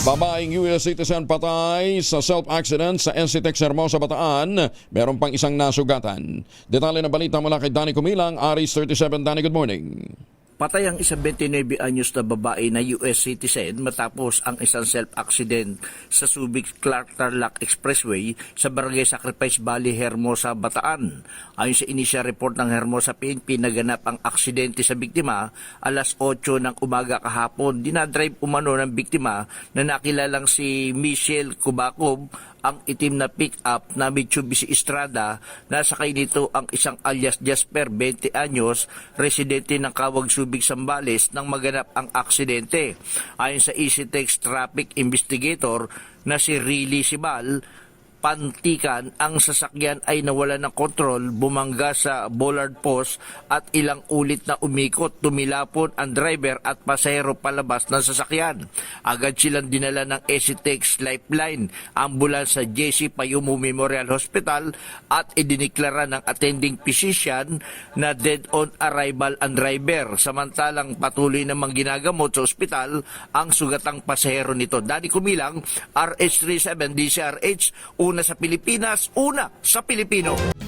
Babaeng US citizen patay sa self-accident sa NCTEX Hermosa, Bataan. Meron pang isang nasugatan. Detalye ng balita mula kay Danny Kumilang, Aris 37. Danny, good morning. Patay ang isang 29 anyos na babae na US citizen matapos ang isang self-accident sa Subic-Clark-Tarlac Expressway sa Barangay Sacrifice Valley, Hermosa, Bataan. Ayon sa initial report ng Hermosa PNP, naganap ang aksidente sa biktima alas 8 ng umaga kahapon. Dinadrive umano ng biktima na nakilalang si Michelle Kubakov ang itim na pick-up na Mitsubishi Estrada. Nasakay nito ang isang alias Jasper, 20 anyos, residente ng Kawag Subic, Zambales nang maganap ang aksidente. Ayon sa ECTEX traffic investigator na si Riley Sibal, pantikan ang sasakyan ay nawala ng kontrol, bumangga sa bollard post at ilang ulit na umikot. Tumilapon ang driver at pasahero palabas ng sasakyan. Agad silang dinala ng ECTEX Lifeline ambulance sa JC Payumo Memorial Hospital at idiniklara ng attending physician na dead on arrival ang driver. Samantalang patuloy namang ginagamot sa ospital ang sugatang pasahero nito. Danny Kumilang, RH37 DCRH, una sa Pilipinas, una sa Pilipino.